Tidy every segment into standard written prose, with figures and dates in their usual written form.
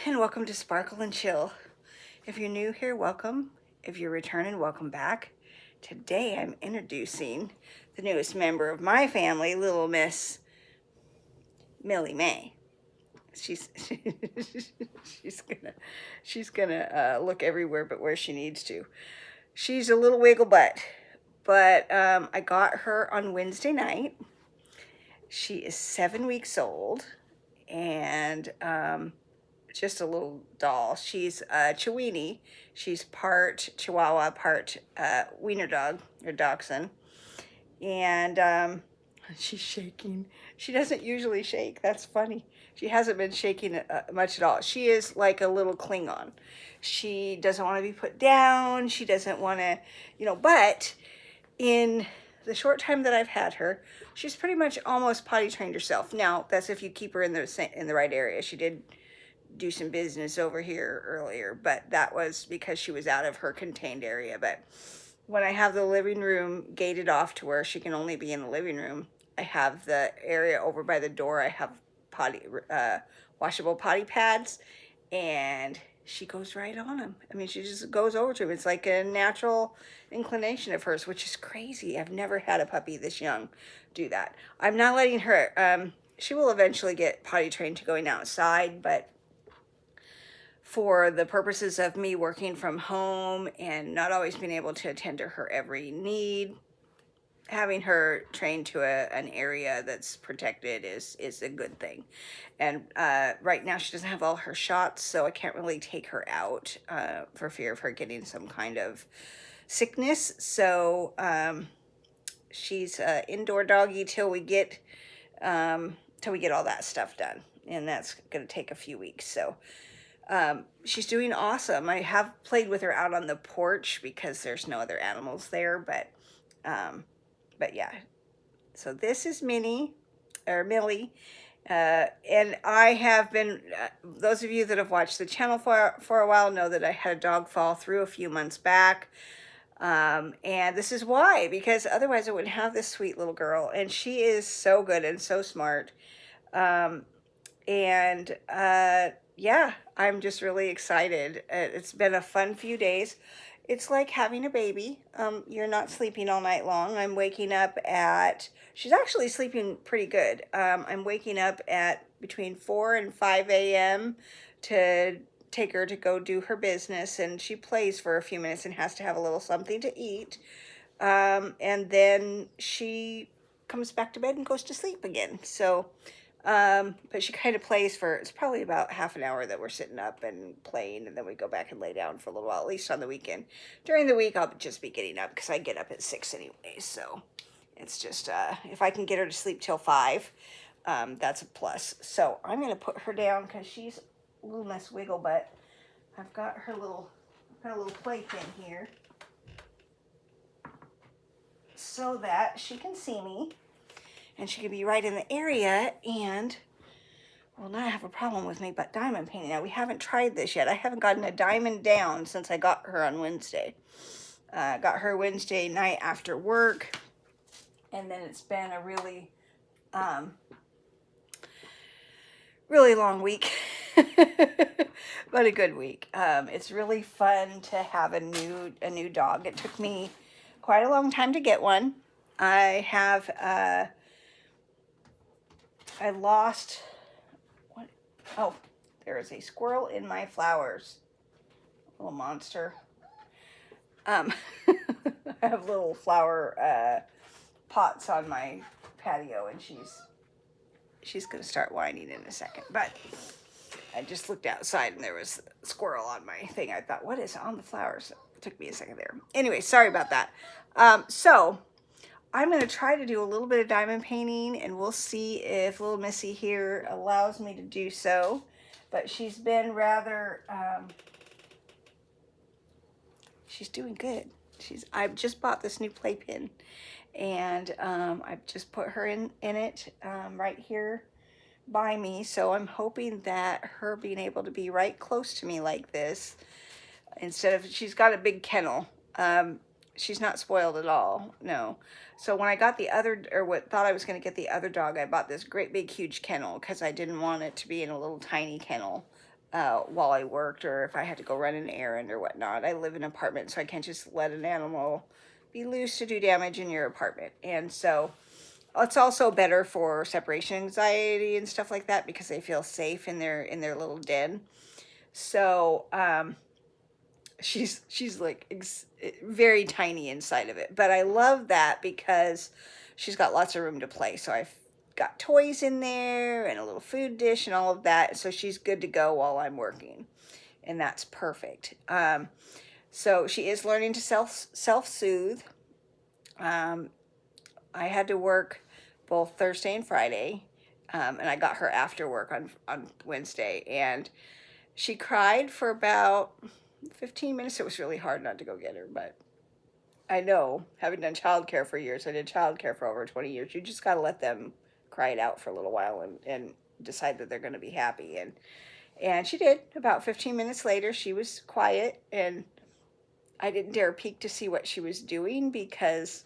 and welcome to Sparkle and Chill. If you're new here, welcome. If you're returning, welcome back. Today I'm introducing the newest member of my family, little Miss Millie May. She's she's gonna look everywhere but where she needs to. She's a little wiggle butt, but I got her on Wednesday night. She is 7 weeks old, and just a little doll. She's Chiweenie. She's part Chihuahua, part wiener dog or dachshund. And she's shaking. She doesn't usually shake. That's funny. She hasn't been shaking much at all. She is like a little Klingon. She doesn't want to be put down. She doesn't want to, but in the short time that I've had her, she's pretty much almost potty trained herself. Now, that's if you keep her in the right area. She did do some business over here earlier, but that was because she was out of her contained area. But when I have the living room gated off to where she can only be in the living room, I have the area over by the door. I have washable potty pads, and she goes right on them. I mean, she just goes over to him. It's like a natural inclination of hers, which is crazy. I've never had a puppy this young do that. I'm not letting her, she will eventually get potty trained to going outside, but for the purposes of me working from home and not always being able to attend to her every need, having her trained to an area that's protected is a good thing. And right now she doesn't have all her shots, so I can't really take her out for fear of her getting some kind of sickness. So she's an indoor doggy till we get all that stuff done, and that's going to take a few weeks. So she's doing awesome. I have played with her out on the porch because there's no other animals there, but yeah. So this is Millie, and I have been, those of you that have watched the channel for a while know that I had a dog fall through a few months back. And this is why, because otherwise I wouldn't have this sweet little girl, and she is so good and so smart. Yeah, I'm just really excited. It's been a fun few days. It's like having a baby. You're not sleeping all night long. I'm waking up she's actually sleeping pretty good. I'm waking up at between 4 and 5 a.m. to take her to go do her business, and she plays for a few minutes and has to have a little something to eat. And then she comes back to bed and goes to sleep again. So, but she kind of plays it's probably about half an hour that we're sitting up and playing, and then we go back and lay down for a little while, at least on the weekend. During the week, I'll just be getting up because I get up at 6 anyway. So it's just, if I can get her to sleep till 5, that's a plus. So I'm going to put her down because she's a little Miss Wiggle Butt. I've got her little playpen here so that she can see me. And she could be right in the area and will not have a problem with me, but diamond painting. Now, we haven't tried this yet. I haven't gotten a diamond down since I got her on Wednesday. Got her Wednesday night after work, and then it's been a really, really long week, but a good week. It's really fun to have a new dog. It took me quite a long time to get one. I lost, there is a squirrel in my flowers. Little monster. I have little flower pots on my patio, and she's going to start whining in a second. But I just looked outside and there was a squirrel on my thing. I thought, what is on the flowers? It took me a second there. Anyway, sorry about that. So I'm going to try to do a little bit of diamond painting, and we'll see if little Missy here allows me to do so. But she's been rather, she's doing good. I've just bought this new playpen, and I've just put her in it right here by me. So I'm hoping that her being able to be right close to me like this, instead of, she's got a big kennel. She's not spoiled at all, no. So when I got thought I was going to get the other dog, I bought this great big huge kennel because I didn't want it to be in a little tiny kennel. while I worked, or if I had to go run an errand or whatnot. I live in an apartment, so I can't just let an animal be loose to do damage in your apartment. And so it's also better for separation anxiety and stuff like that because they feel safe in their little den. So she's like very tiny inside of it, but I love that because she's got lots of room to play. So I've got toys in there and a little food dish and all of that, so she's good to go while I'm working, and that's perfect. So she is learning to self-soothe. I had to work both Thursday and Friday, and I got her after work on Wednesday, and she cried for about 15 minutes. It was really hard not to go get her, but I know, having done childcare for years, I did childcare for over 20 years, you just got to let them cry it out for a little while and decide that they're going to be happy. And she did. About 15 minutes later, she was quiet, and I didn't dare peek to see what she was doing because,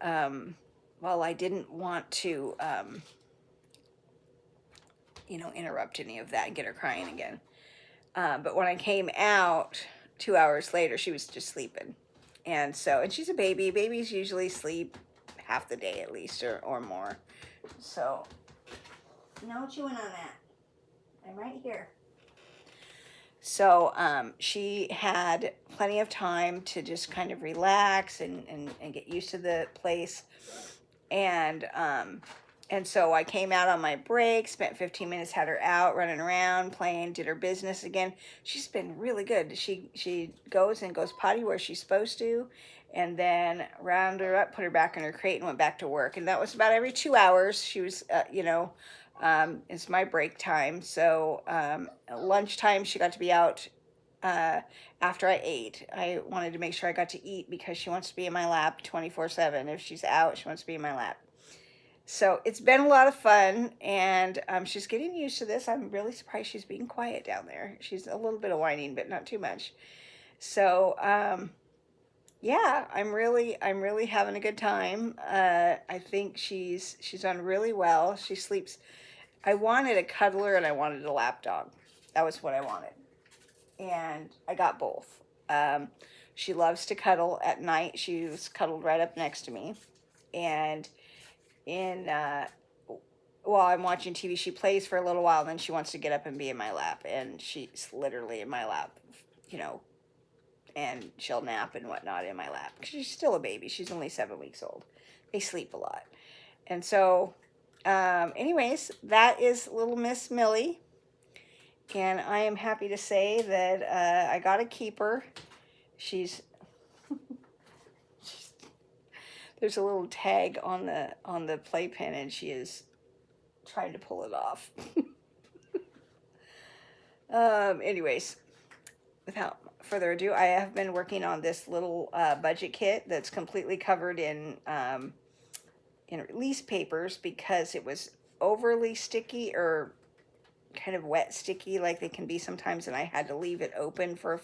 well, I didn't want to, interrupt any of that and get her crying again. But when I came out 2 hours later, she was just sleeping. And she's a baby. Babies usually sleep half the day at least or more. So, no chewing on that. I'm right here. So, she had plenty of time to just kind of relax and get used to the place. And so I came out on my break, spent 15 minutes, had her out, running around, playing, did her business again. She's been really good. She goes potty where she's supposed to, and then round her up, put her back in her crate, and went back to work. And that was about every 2 hours. She was, it's my break time. So lunchtime, she got to be out after I ate. I wanted to make sure I got to eat because she wants to be in my lap 24/7. If she's out, she wants to be in my lap. So it's been a lot of fun, and she's getting used to this. I'm really surprised she's being quiet down there. She's a little bit of whining, but not too much. So yeah, I'm really having a good time. I think she's done really well. She sleeps. I wanted a cuddler and I wanted a lap dog. That was what I wanted, and I got both. She loves to cuddle at night. She was cuddled right up next to me, and while I'm watching TV, she plays for a little while, then she wants to get up and be in my lap, and she's literally in my lap, and she'll nap and whatnot in my lap. She's still a baby. She's only 7 weeks old. They sleep a lot. And so, anyways, that is little Miss Millie, and I am happy to say that I got to keep her. There's a little tag on the playpen, and she is trying to pull it off. Anyways, without further ado, I have been working on this little budget kit that's completely covered in release papers because it was overly sticky or kind of wet sticky like they can be sometimes, and I had to leave it open for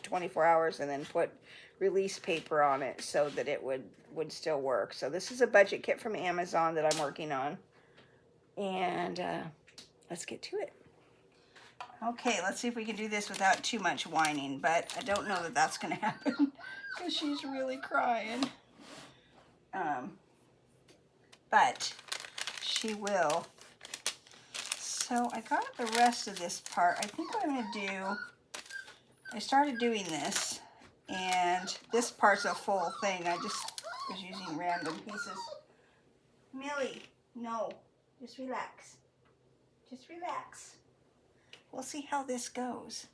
24 hours and then put release paper on it so that it would still work. So this is a budget kit from Amazon that I'm working on, and let's get to it. Okay, let's see if we can do this without too much whining, but I don't know that that's going to happen because she's really crying. But she will. So I got the rest of this part. I think what I'm going to do, I started doing this, and this part's a full thing. I just was using random pieces. Millie, no, just relax. Just relax. We'll see how this goes.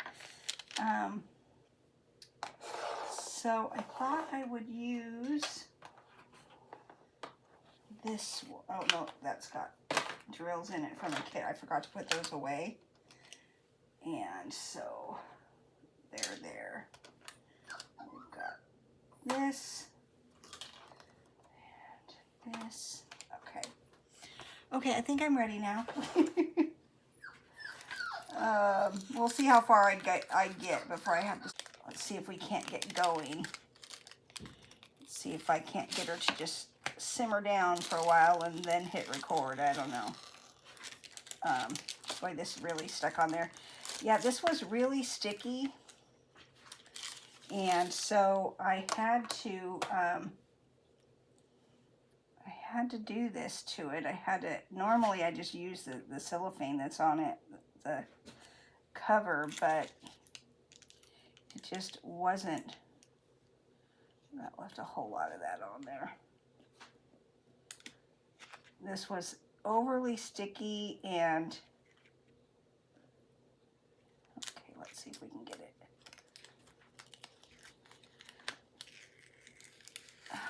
So I thought I would use this. Oh no, that's got drills in it from a kit. I forgot to put those away. And so they're there. We've got this and this. Okay. Okay, I think I'm ready now. We'll see how far I get before I have to. Let's see if we can't get going. Let's see if I can't get her to just simmer down for a while and then hit record. I don't know. Boy, this really stuck on there. Yeah, this was really sticky. And so I had to do this to it. Normally I just use the cellophane that's on it, the cover, but it just wasn't. That left a whole lot of that on there. This was overly sticky, and okay, let's see if we can get it.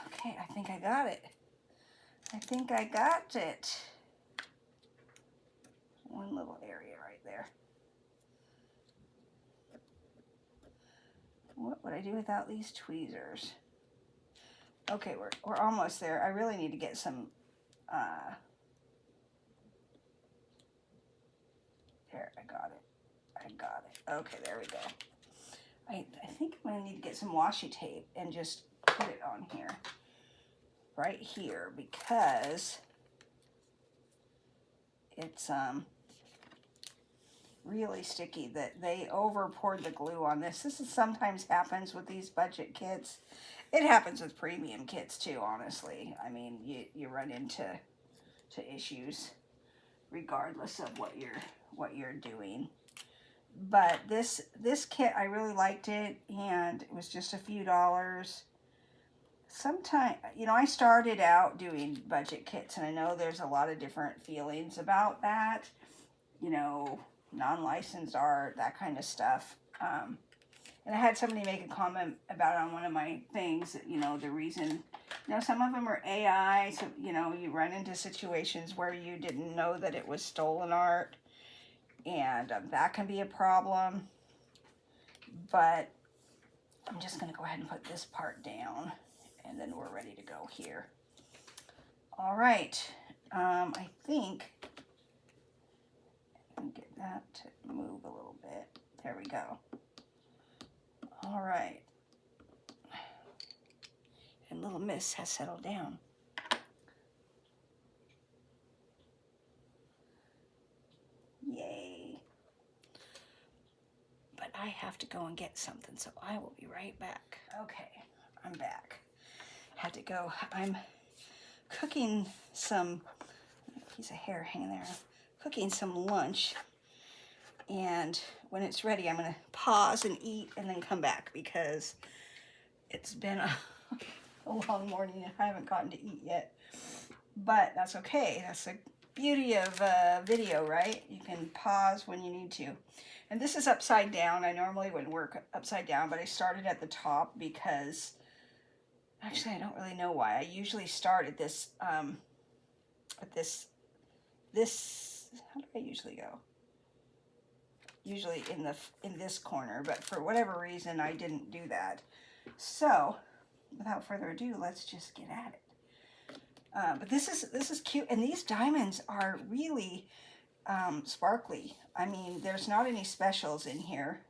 Okay, I think I got it. I think I got it. One little area right there. What would I do without these tweezers? Okay, we're almost there. I really need to get some there, I got it. Okay, there we go. I think I'm gonna need to get some washi tape and just put it on here, right here, because it's really sticky. That they over poured the glue on this. This is sometimes happens with these budget kits. It happens with premium kits too, honestly. I mean, you run into issues regardless of what you're doing. But this kit, I really liked it, and it was just a few dollars. Sometimes, you know, I started out doing budget kits, and I know there's a lot of different feelings about that, you know, non-licensed art, that kind of stuff. And I had somebody make a comment about it on one of my things, that, you know, the reason, you know, some of them are AI, so, you know, you run into situations where you didn't know that it was stolen art, and that can be a problem. But I'm just going to go ahead and put this part down, and then we're ready to go here. All right, I think I can get that to move a little bit. There we go. All right. And little Miss has settled down. Yay. But I have to go and get something, so I will be right back. Okay, I'm back. Had to go. I'm cooking some, piece of hair hanging there, cooking some lunch. And when it's ready, I'm going to pause and eat and then come back, because it's been a long morning and I haven't gotten to eat yet. But that's okay. That's the beauty of video, right? You can pause when you need to. And this is upside down. I normally wouldn't work upside down, but I started at the top because, actually, I don't really know why. I usually start at this, how do I usually go? Usually in this corner, but for whatever reason I didn't do that. So without further ado, let's just get at it. But this is cute, and these diamonds are really sparkly. I mean, there's not any specials in here.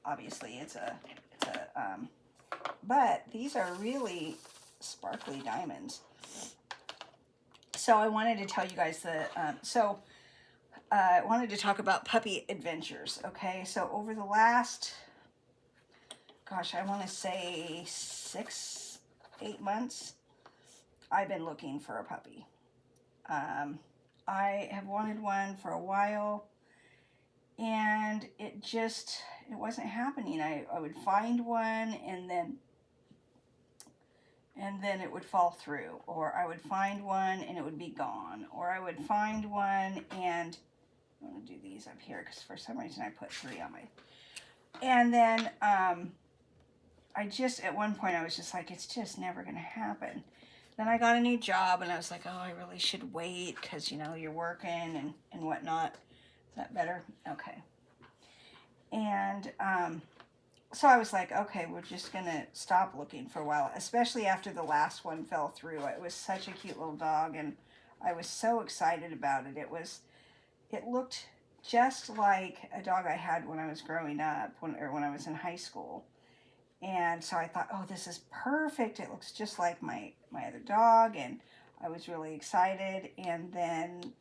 Obviously but these are really sparkly diamonds. So I wanted to tell you guys I wanted to talk about puppy adventures, okay? So over the last, gosh, I want to say 6-8 months, I've been looking for a puppy. I have wanted one for a while, and it wasn't happening. I would find one, and then it would fall through, or I would find one and it would be gone, or I would find one and I'm going to do these up here because for some reason I put 3 on my, and then at one point I was just like, it's just never going to happen. Then I got a new job and I was like, oh, I really should wait because, you know, you're working and whatnot. Is that better? Okay. And so I was like, okay, we're just going to stop looking for a while, especially after the last one fell through. It was such a cute little dog, and I was so excited about it. It looked just like a dog I had when I was growing up, when I was in high school. And so I thought, oh, this is perfect. It looks just like my other dog, and I was really excited. And then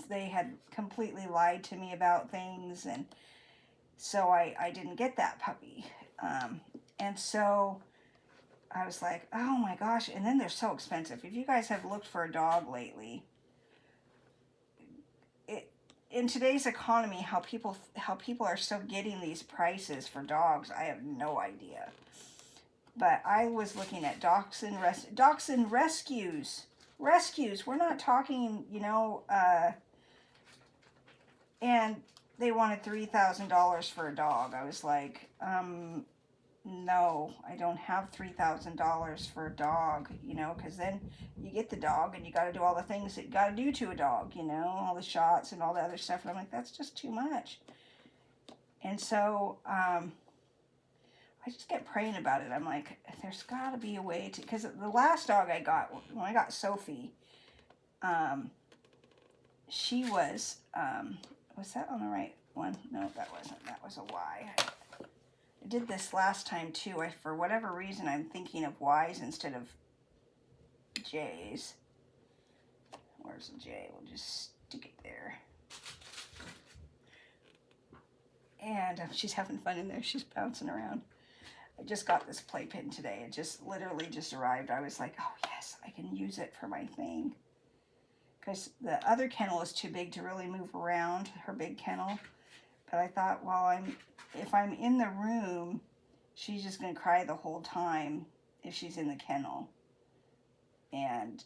they had completely lied to me about things, and so I didn't get that puppy. And so I was like, oh my gosh, and then they're so expensive. If you guys have looked for a dog lately, in today's economy, how people are still getting these prices for dogs, I have no idea. But I was looking at dachshund rescues. We're not talking, you know, and they wanted $3,000 for a dog. I was like, no, I don't have $3,000 for a dog, you know, because then you get the dog and you got to do all the things that you got to do to a dog, you know, all the shots and all the other stuff. And I'm like, that's just too much. And so I just kept praying about it. I'm like, there's got to be a way to, because the last dog I got, when I got Sophie, she was that on the right one? No, that wasn't. That was a Y. I did this last time too. For whatever reason, I'm thinking of Y's instead of J's. Where's the J? We'll just stick it there. And she's having fun in there. She's bouncing around. I just got this playpen today. It just literally just arrived. I was like, oh yes, I can use it for my thing. Because the other kennel is too big to really move around, her big kennel. But I thought, well, if I'm in the room, she's just going to cry the whole time if she's in the kennel. And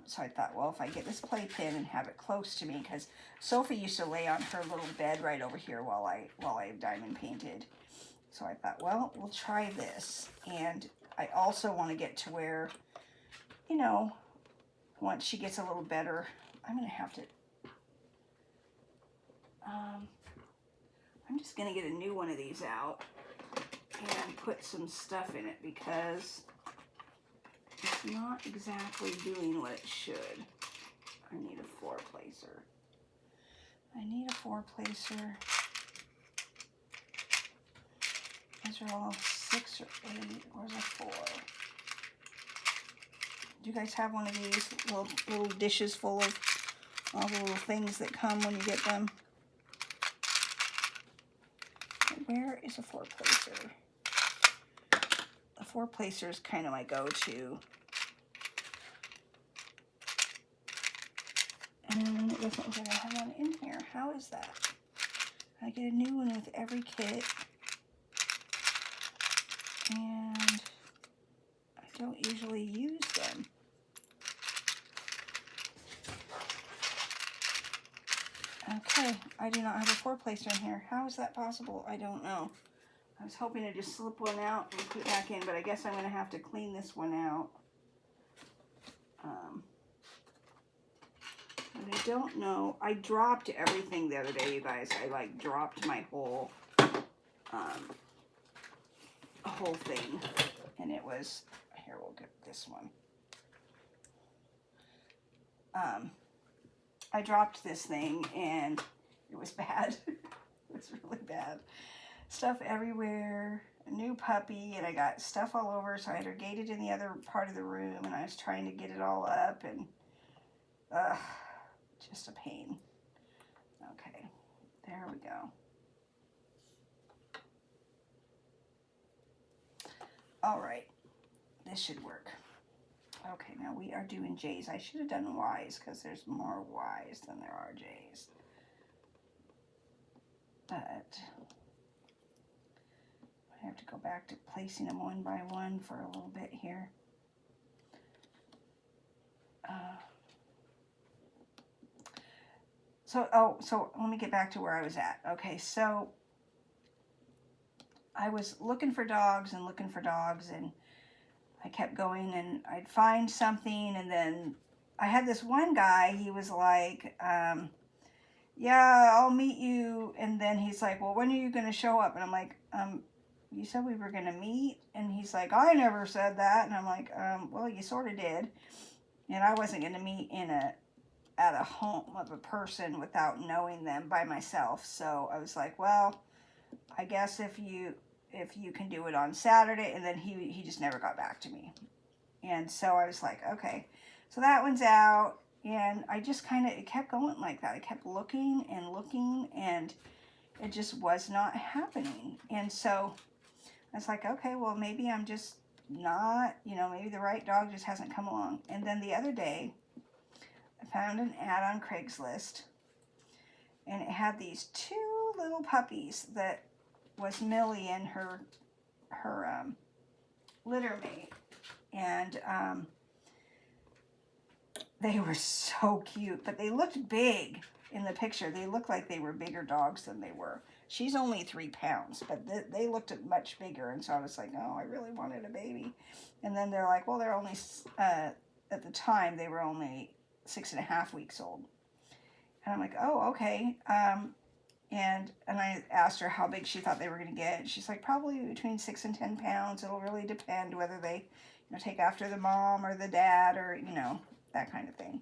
so I thought, well, if I get this playpen and have it close to me, because Sophie used to lay on her little bed right over here while I diamond painted. So I thought, well, we'll try this. And I also want to get to where, you know, once she gets a little better, I'm going to have to, I'm just going to get a new one of these out and put some stuff in it because it's not exactly doing what it should. I need a four-placer. These are all 6 or 8. Where's a 4? Do you guys have one of these little dishes full of all the little things that come when you get them? Where is a 4-placer? A 4-placer is kind of my go-to. And it doesn't look like I have one in here. How is that? I get a new one with every kit. And I don't usually use them. Okay, I do not have a 4-placer in here. How is that possible? I don't know. I was hoping to just slip one out and put it back in, but I guess I'm going to have to clean this one out. And I don't know. I dropped everything the other day, you guys. I like dropped my whole thing. And it was, here, we'll get this one. I dropped this thing and it was bad. It was really bad. Stuff everywhere, a new puppy, and I got stuff all over, so I had her gated in the other part of the room, and I was trying to get it all up, and just a pain. Okay, there we go. All right, this should work. Okay, now we are doing J's. I should have done Y's because there's more Y's than there are J's. But I have to go back to placing them one by one for a little bit here. So let me get back to where I was at. Okay, so I was looking for dogs, and I kept going, and I'd find something, and then I had this one guy, he was like, yeah, I'll meet you, and then he's like, well, when are you going to show up? And I'm like, you said we were going to meet? And he's like, I never said that. And I'm like, well, you sort of did. And I wasn't going to meet at a home of a person without knowing them by myself. So I was like, well, I guess if you can do it on Saturday. And then he just never got back to me. And so I was like, okay, so that one's out. And I just kind of, it kept going like that. I kept looking and looking, and it just was not happening. And so I was like, okay, well, maybe I'm just not, maybe the right dog just hasn't come along. And then the other day, I found an ad on Craigslist, and it had these two little puppies that was Millie and her litter mate. And they were so cute, but they looked big in the picture. They looked like they were bigger dogs than they were. She's only 3 pounds, but they looked much bigger. And so I was like, oh, I really wanted a baby. And then they're like, well, they're only, at the time, they were only 6.5 weeks old. And I'm like, oh, okay. And I asked her how big she thought they were going to get. She's like, probably between 6 and 10 pounds. It'll really depend whether they take after the mom or the dad, or, that kind of thing.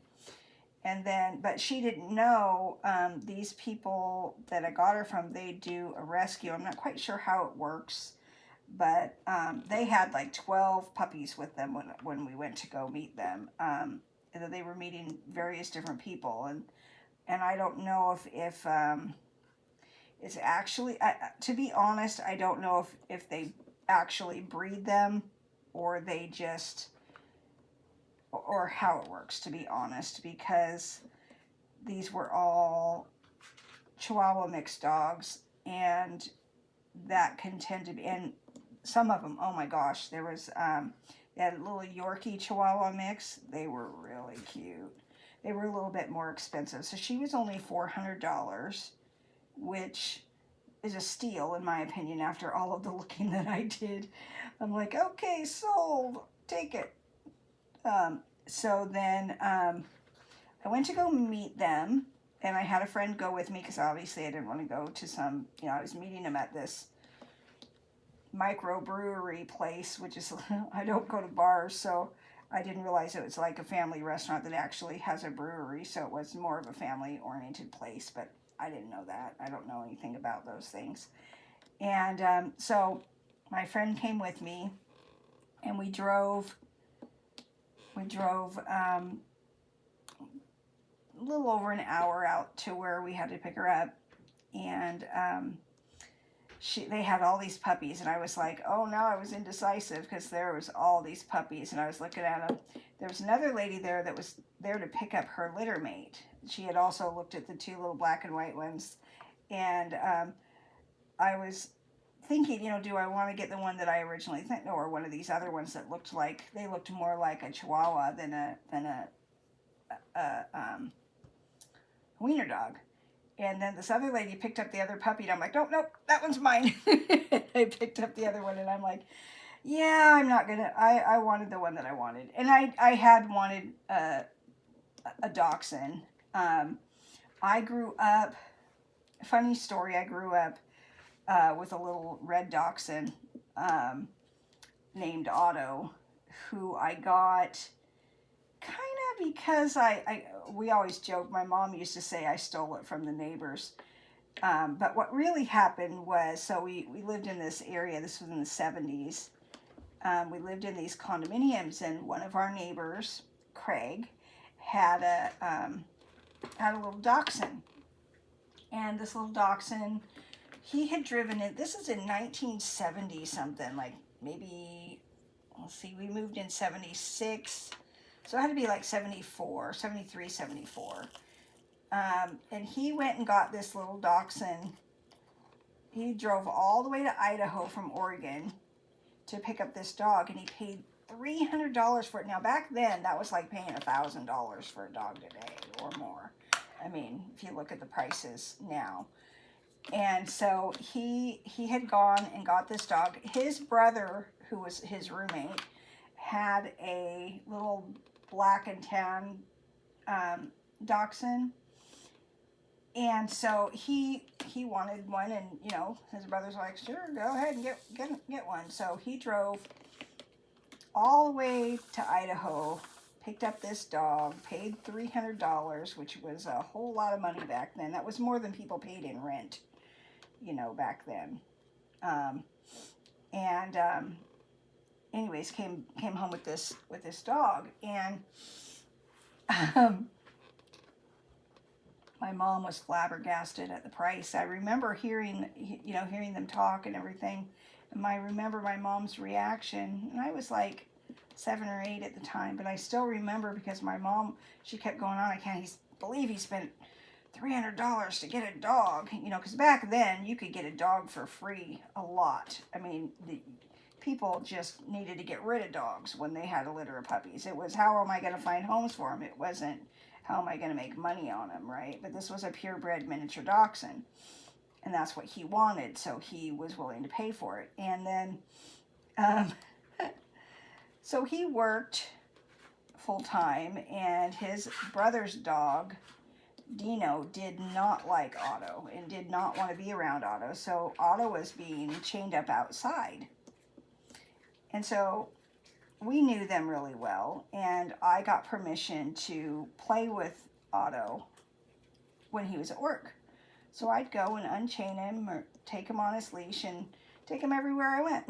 And then, but she didn't know, these people that I got her from, they do a rescue. I'm not quite sure how it works, but they had like 12 puppies with them when we went to go meet them. And they were meeting various different people. And I don't know if it's actually, to be honest, I don't know if they actually breed them, or they just, or how it works, to be honest, because these were all Chihuahua mixed dogs, and that can tend to be, and some of them, oh my gosh, there was, they had a little Yorkie Chihuahua mix. They were really cute. They were a little bit more expensive. So she was only $400, which is a steal in my opinion after all of the looking that I did. I'm like, okay, sold, take it. So then I went to go meet them, and I had a friend go with me because obviously I didn't want to go to some, I was meeting them at this microbrewery place, which is, I don't go to bars, so I didn't realize it was like a family restaurant that actually has a brewery, so it was more of a family-oriented place, but I didn't know that. I don't know anything about those things. And so my friend came with me, and we drove a little over an hour out to where we had to pick her up, and they had all these puppies, and I was like, oh no, I was indecisive because there was all these puppies, and I was looking at them. There was another lady there that was there to pick up her litter mate. She had also looked at the two little black and white ones, and I was thinking, do I want to get the one that I originally thought, or one of these other ones that looked more like a Chihuahua than a wiener dog. And then this other lady picked up the other puppy, and I'm like, nope, that one's mine. I picked up the other one, and I'm like, yeah, I'm not gonna, I wanted the one that I wanted. And I had wanted a Dachshund. I grew up, funny story, I grew up with a little red Dachshund named Otto, who I got kind of because we always joke, my mom used to say I stole it from the neighbors. But what really happened was, so we lived in this area, this was in the 70s. We lived in these condominiums, and one of our neighbors, Craig, had a little Dachshund. And this little Dachshund, he had driven it, this is in 1970 something, like maybe, let's see, we moved in 76, so it had to be like 74, 73, 74. And he went and got this little Dachshund. He drove all the way to Idaho from Oregon to pick up this dog, and he paid $300 for it. Now, back then, that was like paying $1,000 for a dog today or more. I mean, if you look at the prices now. And so he had gone and got this dog. His brother, who was his roommate, had a little black and tan Dachshund. And so he wanted one, and his brother's like, sure, go ahead and get one. So he drove all the way to Idaho, picked up this dog, paid $300, which was a whole lot of money back then. That was more than people paid in rent, back then. Anyways, came home with this dog, and My mom was flabbergasted at the price. I remember hearing them talk and everything. And I remember my mom's reaction. And I was like 7 or 8 at the time. But I still remember because my mom, she kept going on. I can't believe he spent $300 to get a dog. Because back then you could get a dog for free a lot. I mean, people just needed to get rid of dogs when they had a litter of puppies. It was, how am I going to find homes for them? It wasn't, how am I going to make money on them, right? But this was a purebred miniature dachshund, and that's what he wanted, so he was willing to pay for it. And then, so he worked full-time, and his brother's dog, Dino, did not like Otto and did not want to be around Otto, so Otto was being chained up outside. And so we knew them really well, and I got permission to play with Otto when he was at work. So I'd go and unchain him or take him on his leash and take him everywhere I went.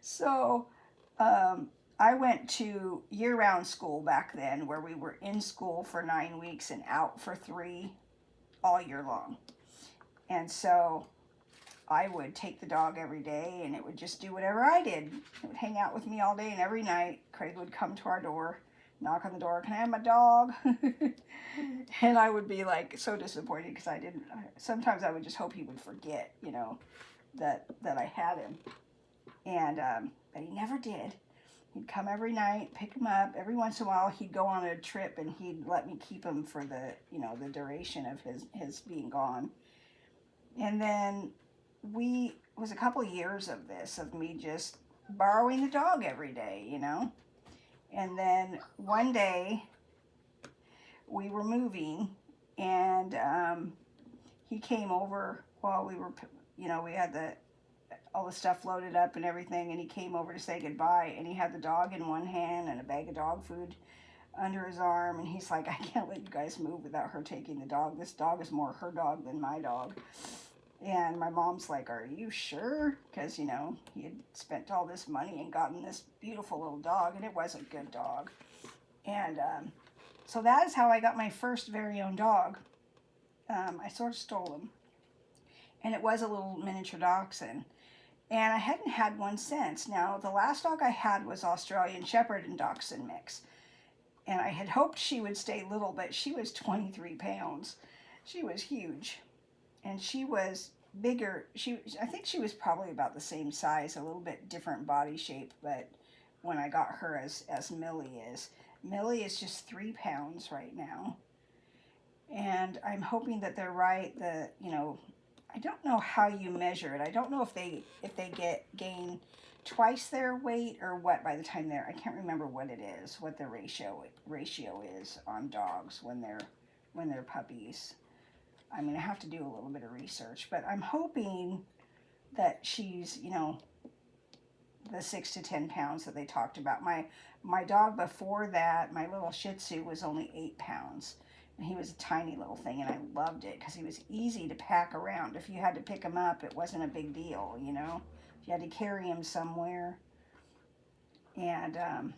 So I went to year-round school back then, where we were in school for 9 weeks and out for 3 all year long. And so I would take the dog every day, and it would just do whatever I did. It would hang out with me all day, and every night Craig would come to our door, knock on the door, "Can I have my dog?" And I would be like so disappointed because I didn't. Sometimes I would just hope he would forget, that I had him. And but he never did. He'd come every night, pick him up. Every once in a while, he'd go on a trip, and he'd let me keep him for the duration of his being gone. And then it was a couple years of this, of me just borrowing the dog every day, And then one day we were moving, and he came over while we were, we had all the stuff loaded up and everything, and he came over to say goodbye, and he had the dog in one hand and a bag of dog food under his arm, and he's like, "I can't let you guys move without her taking the dog. This dog is more her dog than my dog." And my mom's like, "Are you sure?" Because, he had spent all this money and gotten this beautiful little dog, and it was a good dog. And so that is how I got my first very own dog. I sort of stole him. And it was a little miniature dachshund. And I hadn't had one since. Now, the last dog I had was Australian Shepherd and Dachshund mix. And I had hoped she would stay little, but she was 23 pounds. She was huge. And she was bigger. I think she was probably about the same size, a little bit different body shape, but when I got her as Millie is. Millie is just 3 pounds right now. And I'm hoping that they're right. I don't know how you measure it. I don't know if they gain twice their weight or what by the time I can't remember what it is, what the ratio is on dogs when they're puppies. I'm going to have to do a little bit of research, but I'm hoping that she's, the 6 to 10 pounds that they talked about. My dog before that, my little Shih Tzu, was only 8 pounds. And he was a tiny little thing, and I loved it because he was easy to pack around. If you had to pick him up, it wasn't a big deal, If you had to carry him somewhere. And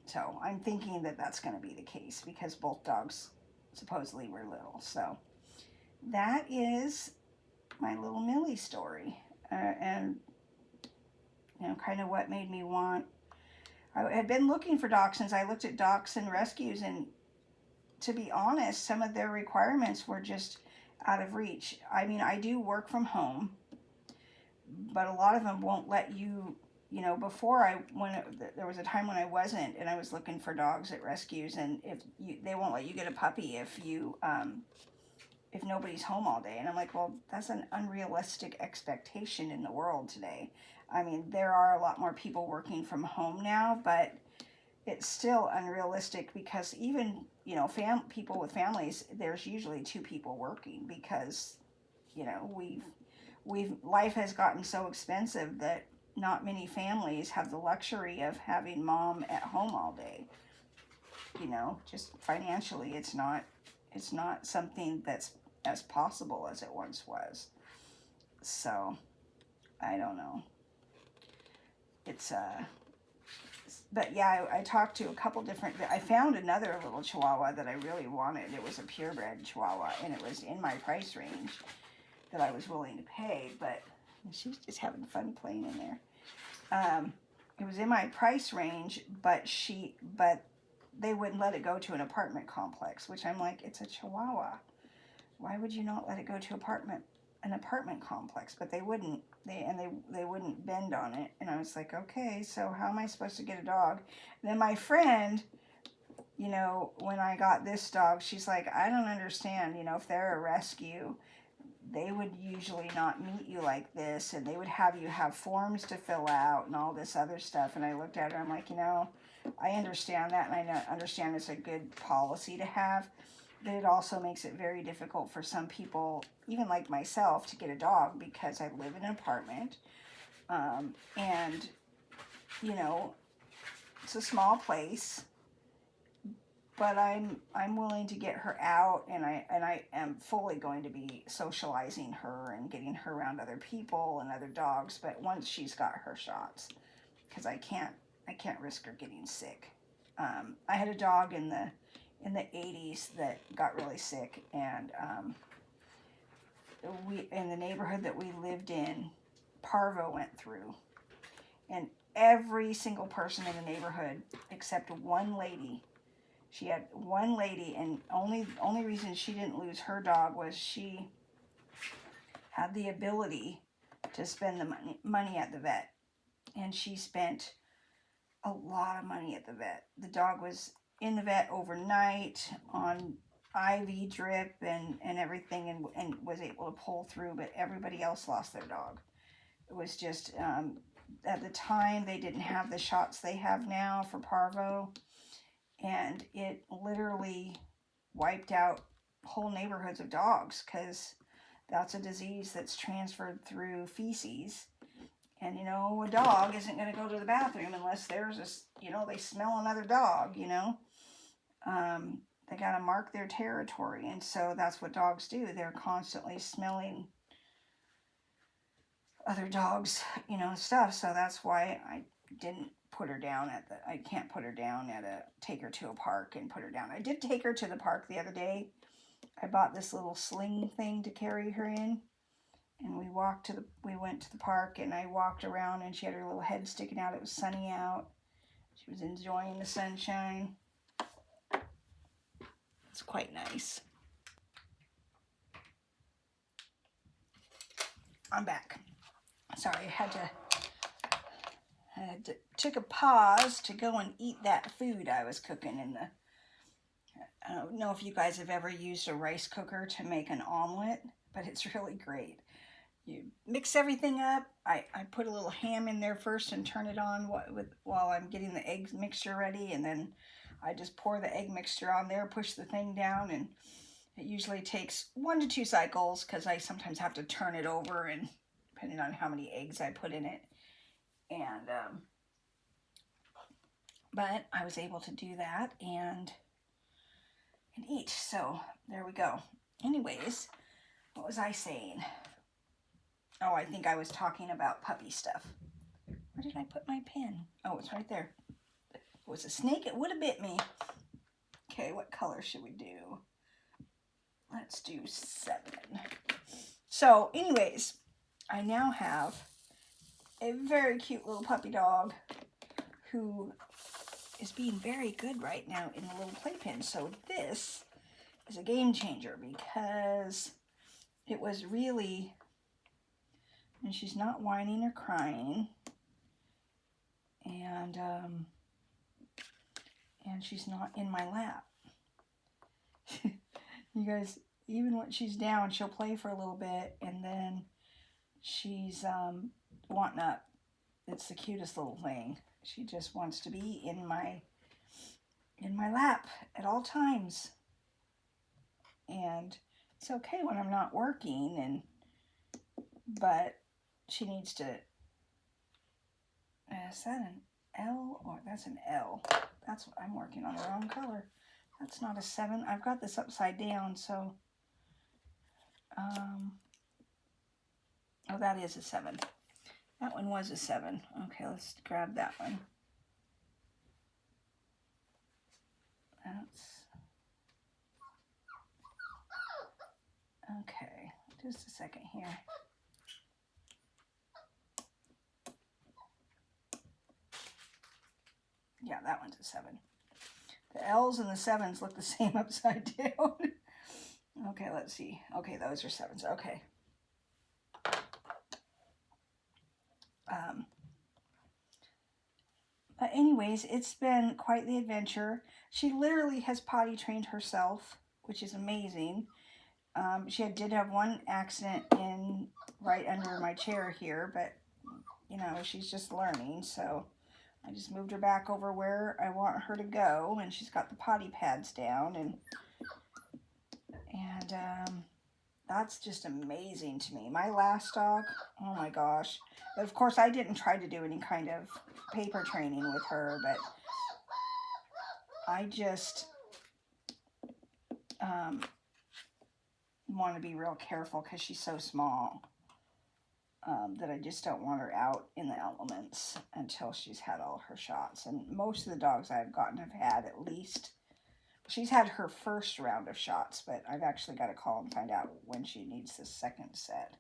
so I'm thinking that that's going to be the case because both dogs supposedly were little. So that is my little Millie story. And, kind of what made me want. I had been looking for dachshunds. I looked at dachshund rescues, and to be honest, some of their requirements were just out of reach. I mean, I do work from home, but a lot of them won't let you, before there was a time when I wasn't, and I was looking for dogs at rescues, and they won't let you get a puppy if nobody's home all day. And I'm like, well, that's an unrealistic expectation in the world today. I mean, there are a lot more people working from home now, but it's still unrealistic because even, people with families, there's usually 2 people working because, life has gotten so expensive that not many families have the luxury of having mom at home all day. Just financially, it's not something that's as possible as it once was. So, I don't know. It's but yeah, I talked to a couple different, I found another little Chihuahua that I really wanted. It was a purebred Chihuahua, and it was in my price range that I was willing to pay, but she's just having fun playing in there. It was in my price range, but they wouldn't let it go to an apartment complex, which I'm like, it's a Chihuahua. Why would you not let it go to an apartment complex? But they wouldn't. They wouldn't bend on it. And I was like, okay, so how am I supposed to get a dog? And then my friend, you know, when I got this dog, she's like, I don't understand. You know, if they're a rescue, they would usually not meet you like this, and they would have you have forms to fill out and all this other stuff. And I looked at her, I'm like, you know, I understand that, and I understand it's a good policy to have, but it also makes it very difficult for some people, even like myself, to get a dog because I live in an apartment, and, you know, it's a small place. But I'm willing to get her out, and I am fully going to be socializing her and getting her around other people and other dogs. But once she's got her shots, because I can't risk her getting sick. I had a dog in the 80s that got really sick, and we in the neighborhood that we lived in, parvo went through, and every single person in the neighborhood except one lady. She had one lady, and only reason she didn't lose her dog was she had the ability to spend the money at the vet. And she spent a lot of money at the vet. The dog was in the vet overnight on IV drip and everything, and was able to pull through, but everybody else lost their dog. It was just, at the time, they didn't have the shots they have now for parvo. And it literally wiped out whole neighborhoods of dogs, because that's a disease that's transferred through feces. And, you know, a dog isn't going to go to the bathroom unless there's a, you know, they smell another dog, you know. They got to mark their territory. And so that's what dogs do. They're constantly smelling other dogs, you know, stuff. So that's why I didn't put her down I can't put her down take her to a park and put her down. I did take her to the park the other day. I bought this little sling thing to carry her in, and we went to the park, and I walked around, and she had her little head sticking out. It was sunny out. She was enjoying the sunshine. It's quite nice. I'm back. Sorry, I took a pause to go and eat that food I was cooking in the. I don't know if you guys have ever used a rice cooker to make an omelet, but it's really great. You mix everything up. I put a little ham in there first and turn it on while I'm getting the egg mixture ready, and then I just pour the egg mixture on there, push the thing down, and it usually takes 1 to 2 cycles, because I sometimes have to turn it over, and depending on how many eggs I put in it. And but I was able to do that and eat. So there we go. Anyways, what was I saying? Oh, I think I was talking about puppy stuff. Where did I put my pen? Oh, it's right there. If it was a snake, it would have bit me. Okay, what color should we do? Let's do 7. So anyways, I now have a very cute little puppy dog who is being very good right now in the little playpen. So this is a game changer, because it was really, and she's not whining or crying, and she's not in my lap. You guys, even when she's down, she'll play for a little bit, and then she's wanting up. It's the cutest little thing. She just wants to be in my lap at all times. And it's okay when I'm not working, but she needs to, is that an L or that's an L? That's what I'm working on, the wrong color. That's not a 7. I've got this upside down, so, oh, that is a 7. That one was a 7. Okay, let's grab that one. That's okay. Just a second here. Yeah, that one's a 7. The L's and the 7s look the same upside down. Okay, let's see. Okay, those are 7s. Okay. But anyways, it's been quite the adventure. She literally has potty trained herself, which is amazing. She did have one accident in right under my chair here, but you know, she's just learning. So I just moved her back over where I want her to go, and she's got the potty pads down, and that's just amazing to me. My last dog, oh my gosh. But of course, I didn't try to do any kind of paper training with her, but I just want to be real careful because she's so small that I just don't want her out in the elements until she's had all her shots. And most of the dogs I've gotten have had at least, she's had her first round of shots, but I've actually got to call and find out when she needs the second set.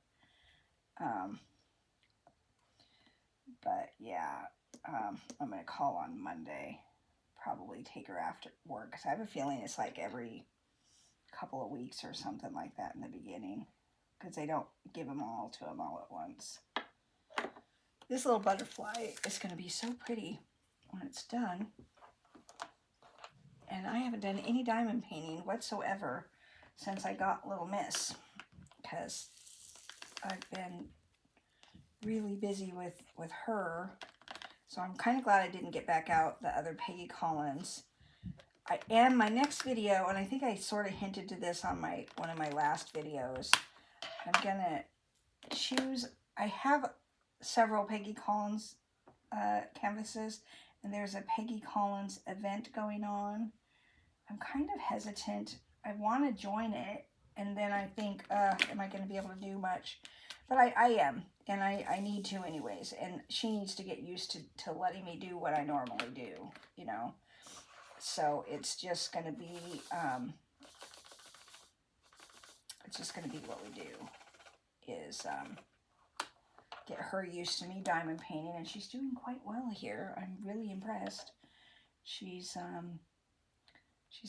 But yeah, I'm going to call on Monday, probably take her after work, because I have a feeling it's like every couple of weeks or something like that in the beginning, because they don't give them all to them all at once. This little butterfly is going to be so pretty when it's done. And I haven't done any diamond painting whatsoever since I got Little Miss, because I've been really busy with her. So I'm kind of glad I didn't get back out the other Peggy Collins. My next video, and I think I sort of hinted to this on one of my last videos, I'm gonna choose, I have several Peggy Collins canvases, and there's a Peggy Collins event going on. I'm kind of hesitant. I want to join it, and then I think, am I going to be able to do much? But I am, and I need to anyways, and she needs to get used to letting me do what I normally do, you know. So it's just going to be, what we do, is get her used to me diamond painting, and she's doing quite well here. I'm really impressed. She's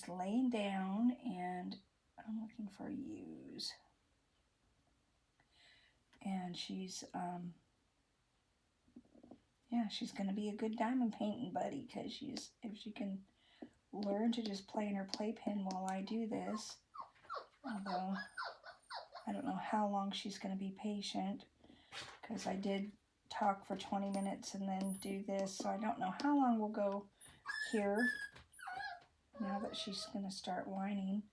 laying down, and I'm looking for U's. And she's, yeah, she's going to be a good diamond painting buddy, because if she can learn to just play in her playpen while I do this, although I don't know how long she's going to be patient, because I did talk for 20 minutes and then do this, so I don't know how long we'll go here now that she's going to start whining.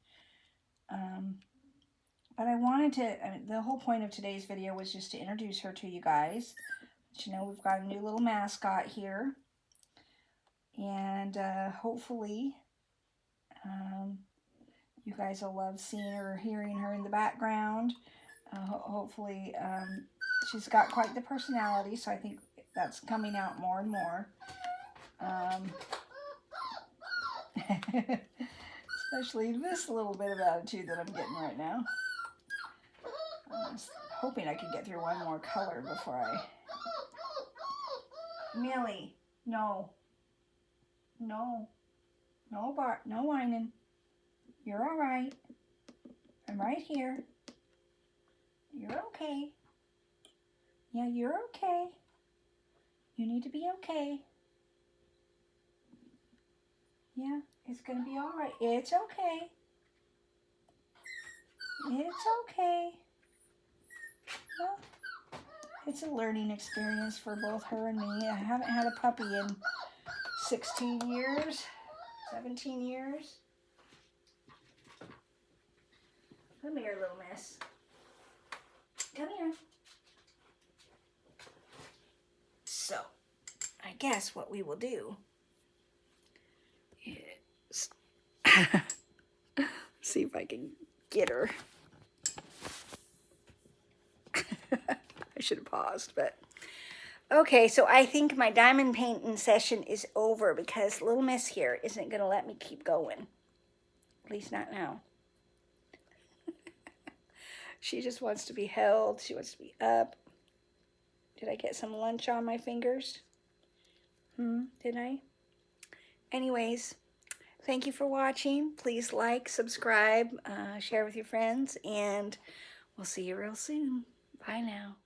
But I wanted to, the whole point of today's video was just to introduce her to you guys. But, you know, we've got a new little mascot here. And hopefully you guys will love seeing her or hearing her in the background. Hopefully she's got quite the personality, so I think that's coming out more and more. Especially this little bit of attitude that I'm getting right now. I was hoping I could get through one more color before I... Millie, no. No. No, Bart, no whining. You're all right. I'm right here. You're okay. Yeah, you're okay. You need to be okay. Yeah, it's going to be all right. It's okay. It's okay. Well, it's a learning experience for both her and me. I haven't had a puppy in 16 years, 17 years. Come here, little miss. Come here. So, I guess what we will do is see if I can get her. I should have paused, but Okay, so I think my diamond painting session is over because little miss here isn't going to let me keep going. At least not now. She just wants to be held. She wants to be up. Did I get some lunch on my fingers? Did I? Anyways, thank you for watching. Please like, subscribe, share with your friends, and we'll see you real soon. Bye now.